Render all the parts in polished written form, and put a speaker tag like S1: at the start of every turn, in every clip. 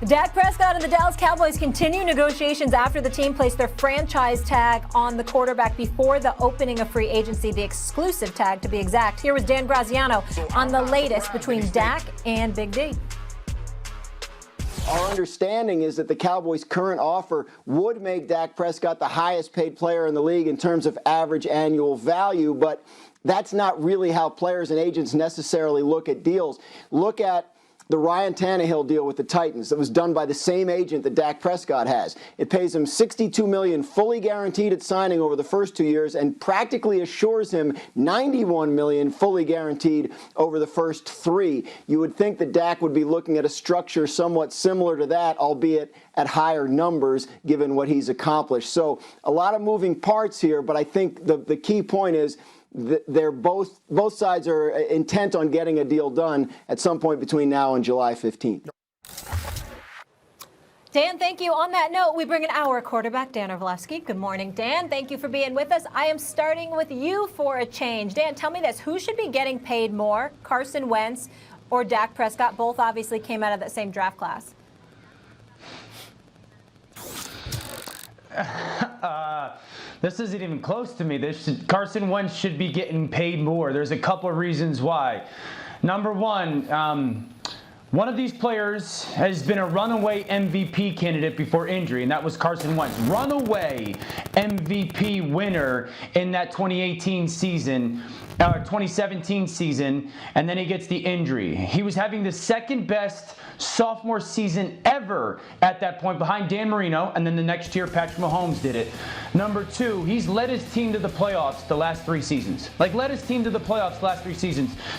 S1: Dak Prescott and the Dallas Cowboys continue negotiations after the team placed their franchise tag on the quarterback before the opening of free agency, the exclusive tag to be exact. Here was Dan Graziano on the latest between Dak and Big D.
S2: Our understanding is that the Cowboys' current offer would make Dak Prescott the highest paid player in the league in terms of average annual value, but that's not really how players and agents necessarily look at deals. Look at the Ryan Tannehill deal with the Titans that was done by the same agent that Dak Prescott has. It pays him $62 million fully guaranteed at signing over the first 2 years and practically assures him $91 million fully guaranteed over the first 3. You would think that Dak would be looking at a structure somewhat similar to that, albeit at higher numbers given what he's accomplished. So a lot of moving parts here, but I think the key point is they're both sides are intent on getting a deal done at some point between now and July 15th.
S1: Dan, thank you. On that note, we bring in our quarterback, Dan Orlovsky. Good morning, Dan. Thank you for being with us. I am starting with you for a change. Dan, tell me this. Who should be getting paid more, Carson Wentz or Dak Prescott? Both obviously came out of that same draft class.
S3: This isn't even close to me. Carson Wentz should be getting paid more. There's a couple of reasons why. Number one of these players has been a runaway MVP candidate before injury, and that was Carson Wentz. Runaway MVP winner in that 2018 season. 2017 season, and then he gets the injury. He was having the second best sophomore season ever at that point behind Dan Marino, and then the next year Patrick Mahomes did it. Number two, he's led his team to the playoffs the last 3 seasons.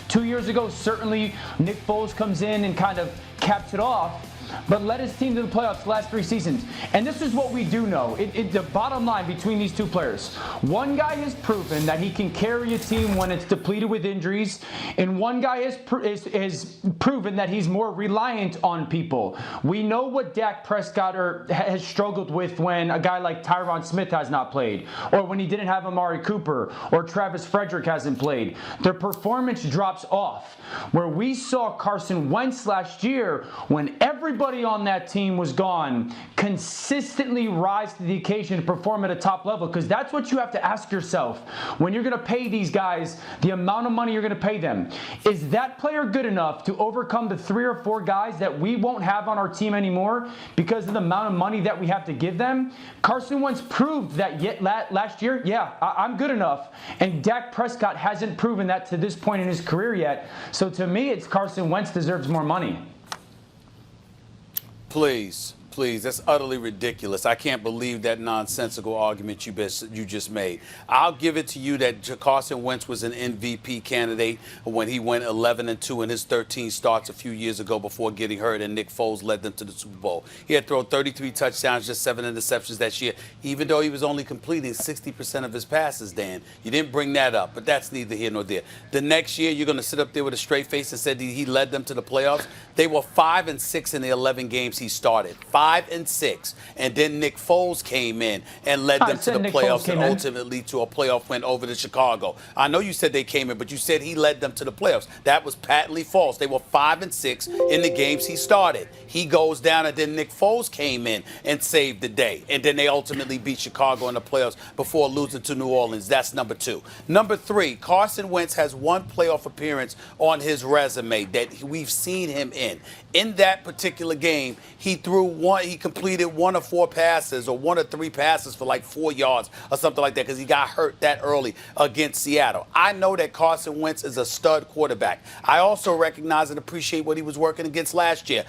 S3: 2 years ago, certainly Nick Foles comes in and kind of caps it off, but led his team to the playoffs the last 3 seasons. And this is what we do know. The bottom line between these two players, one guy has proven that he can carry a team when it's depleted with injuries, and one guy has proven that he's more reliant on people. We know what Dak Prescott has struggled with when a guy like Tyron Smith has not played, or when he didn't have Amari Cooper, or Travis Frederick hasn't played. Their performance drops off. Where we saw Carson Wentz last year, when everybody on that team was gone, consistently rise to the occasion to perform at a top level, because that's what you have to ask yourself when you're going to pay these guys the amount of money you're going to pay them. Is that player good enough to overcome the 3 or 4 guys that we won't have on our team anymore because of the amount of money that we have to give them? Carson Wentz proved that last year, I'm good enough, and Dak Prescott hasn't proven that to this point in his career yet. So to me, it's Carson Wentz deserves more money.
S4: Please, that's utterly ridiculous. I can't believe that nonsensical argument you just made. I'll give it to you that Carson Wentz was an MVP candidate when he went 11-2 in his 13 starts a few years ago before getting hurt, and Nick Foles led them to the Super Bowl. He had thrown 33 touchdowns, just 7 interceptions that year, even though he was only completing 60% of his passes, Dan. You didn't bring that up, but that's neither here nor there. The next year, you're going to sit up there with a straight face and say he led them to the playoffs? They were 5-6 in the 11 games he started. 5-6, and then Nick Foles came in and led them to the playoffs and ultimately to a playoff win over to Chicago. I know you said they came in, but you said he led them to the playoffs. That was patently false. They were 5-6 in the games he started. He goes down, and then Nick Foles came in and saved the day, and then they ultimately beat Chicago in the playoffs before losing to New Orleans. That's number 2. Number 3, Carson Wentz has one playoff appearance on his resume that we've seen him in. In that particular game, he completed 1 of 4 passes or 1 of 3 passes for like 4 yards or something like that because he got hurt that early against Seattle. I know that Carson Wentz is a stud quarterback. I also recognize and appreciate what he was working against last year.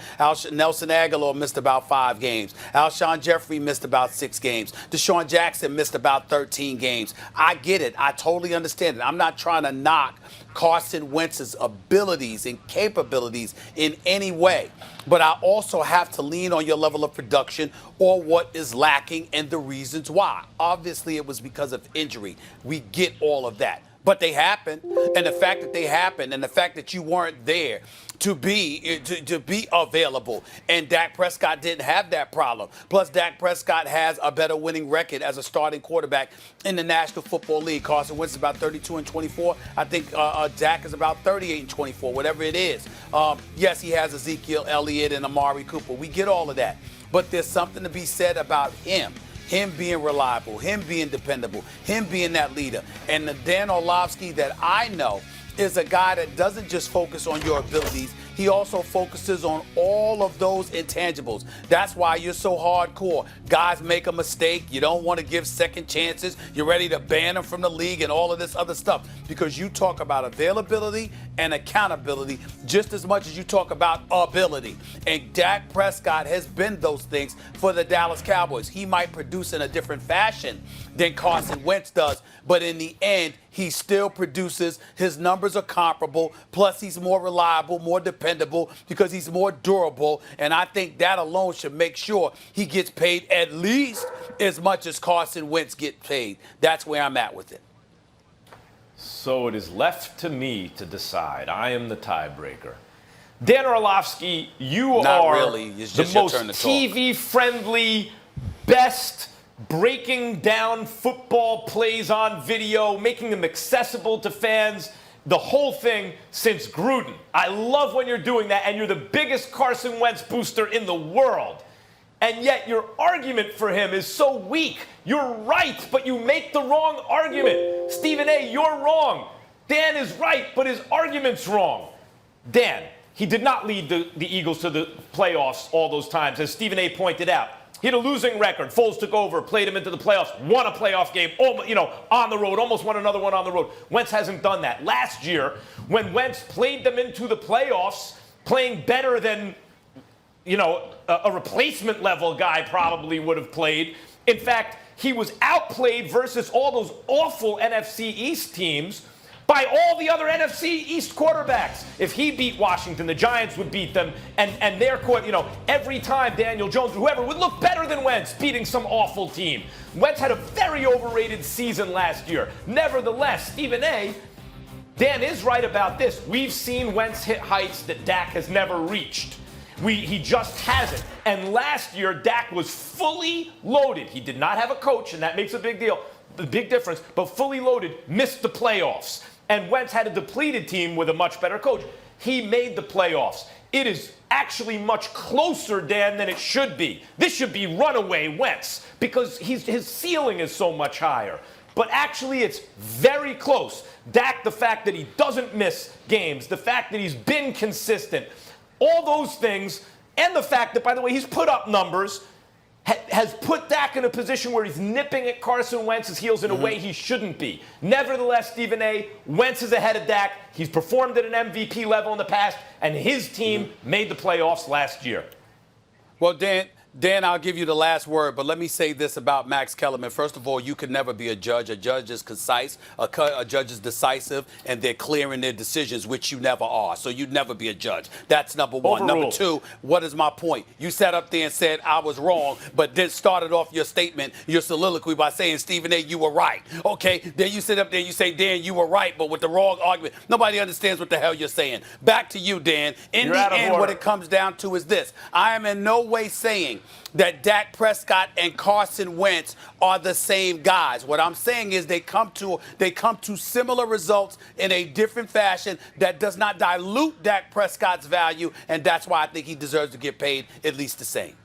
S4: Nelson Aguilar missed about 5 games. Alshon Jeffrey missed about 6 games. Deshaun Jackson missed about 13 games. I get it. I totally understand it. I'm not trying to knock Carson Wentz's abilities and capabilities in any way. But I also have to lean on your level of production or what is lacking and the reasons why. Obviously, it was because of injury. We get all of that. But they happened, and the fact that they happened and the fact that you weren't there to be available, and Dak Prescott didn't have that problem. Plus, Dak Prescott has a better winning record as a starting quarterback in the National Football League. Carson Wentz is about 32-24. I think Dak is about 38-24, whatever it is. Yes, he has Ezekiel Elliott and Amari Cooper. We get all of that. But there's something to be said about him being reliable, him being dependable, him being that leader. And the Dan Orlovsky that I know is a guy that doesn't just focus on your abilities. He also focuses on all of those intangibles. That's why you're so hardcore. Guys make a mistake. You don't want to give second chances. You're ready to ban them from the league and all of this other stuff because you talk about availability and accountability just as much as you talk about ability. And Dak Prescott has been those things for the Dallas Cowboys. He might produce in a different fashion than Carson Wentz does, but in the end, he still produces. His numbers are comparable. Plus, he's more reliable, more dependable because he's more durable. And I think that alone should make sure he gets paid at least as much as Carson Wentz gets paid. That's where I'm at with it.
S5: So it is left to me to decide. I am the tiebreaker. Dan Orlovsky, you
S4: Not
S5: are
S4: really. It's
S5: the
S4: just your
S5: most
S4: turn to talk.
S5: TV-friendly, best breaking down football plays on video, making them accessible to fans, the whole thing since Gruden. I love when you're doing that, and you're the biggest Carson Wentz booster in the world. And yet your argument for him is so weak. You're right, but you make the wrong argument. Stephen A., you're wrong. Dan is right, but his argument's wrong. Dan, he did not lead the Eagles to the playoffs all those times, as Stephen A. pointed out. He had a losing record. Foles took over, played him into the playoffs, won a playoff game, on the road, almost won another one on the road. Wentz hasn't done that. Last year, when Wentz played them into the playoffs, playing better than, a replacement level guy probably would have played. In fact, he was outplayed versus all those awful NFC East teams by all the other NFC East quarterbacks. If he beat Washington, the Giants would beat them, and their every time Daniel Jones, whoever, would look better than Wentz beating some awful team. Wentz had a very overrated season last year. Nevertheless, Stephen A., Dan is right about this. We've seen Wentz hit heights that Dak has never reached. He just hasn't. And last year, Dak was fully loaded. He did not have a coach, and that makes a big deal, the big difference, but fully loaded, missed the playoffs. And Wentz had a depleted team with a much better coach. He made the playoffs. It is actually much closer, Dan, than it should be. This should be runaway Wentz because his ceiling is so much higher. But actually, it's very close. Dak, the fact that he doesn't miss games, the fact that he's been consistent, all those things, and the fact that, by the way, he's put up numbers, has put Dak in a position where he's nipping at Carson Wentz's heels in a way he shouldn't be. Nevertheless, Stephen A., Wentz is ahead of Dak. He's performed at an MVP level in the past, and his team made the playoffs last year.
S4: Well, Dan, I'll give you the last word, but let me say this about Max Kellerman. First of all, you could never be a judge. A judge is concise, a judge is decisive, and they're clear in their decisions, which you never are. So you'd never be a judge. That's number one.
S5: Overruled.
S4: Number two, what is my point? You sat up there and said I was wrong, but then started off your statement, your soliloquy, by saying, Stephen A., you were right. Okay, then you sit up there and you say, Dan, you were right, but with the wrong argument. Nobody understands what the hell you're saying. Back to you, Dan. In the end, what it comes down to is this. I am in no way saying that Dak Prescott and Carson Wentz are the same guys. What I'm saying is they come to similar results in a different fashion that does not dilute Dak Prescott's value, and that's why I think he deserves to get paid at least the same.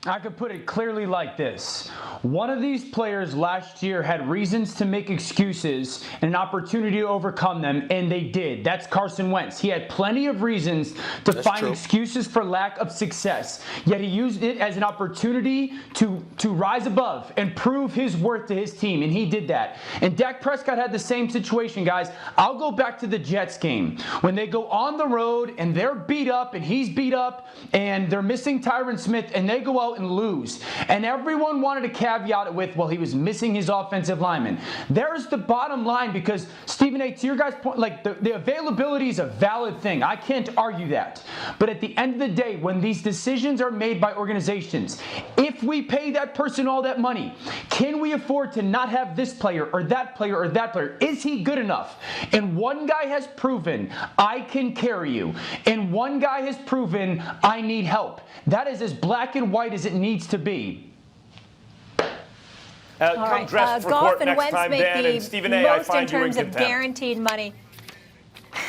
S3: I could put it clearly like this. One of these players last year had reasons to make excuses and an opportunity to overcome them, and they did. That's Carson Wentz. He had plenty of reasons to find excuses for lack of success, yet he used it as an opportunity to rise above and prove his worth to his team, and he did that. And Dak Prescott had the same situation, guys. I'll go back to the Jets game. When they go on the road and they're beat up and he's beat up and they're missing Tyron Smith and they go out and lose. And everyone wanted to caveat it with, well, he was missing his offensive lineman. There's the bottom line, because Stephen A., to your guys' point, like the availability is a valid thing. I can't argue that. But at the end of the day, when these decisions are made by organizations, if we pay that person all that money, can we afford to not have this player or that player or that player? Is he good enough? And one guy has proven, I can carry you. And one guy has proven, I need help. That is as black and white as it needs to be.
S5: Come dressed for
S1: Goff
S5: court
S1: and
S5: next
S1: Wentz
S5: time,
S1: make
S5: Dan,
S1: the
S5: and Stephen A., I
S1: most in
S5: find you in
S1: terms of
S5: contempt.
S1: guaranteed money.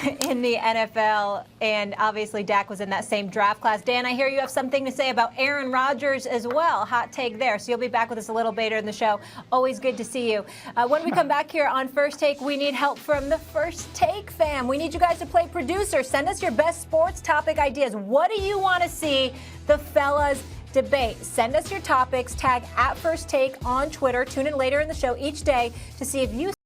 S1: in the NFL, and obviously Dak was in that same draft class. Dan, I hear you have something to say about Aaron Rodgers as well. Hot take there. So you'll be back with us a little later in the show. Always good to see you. When we come back here on First Take, we need help from the First Take fam. We need you guys to play producer. Send us your best sports topic ideas. What do you want to see the fellas debate? Send us your topics. Tag @FirstTake on Twitter. Tune in later in the show each day to see if you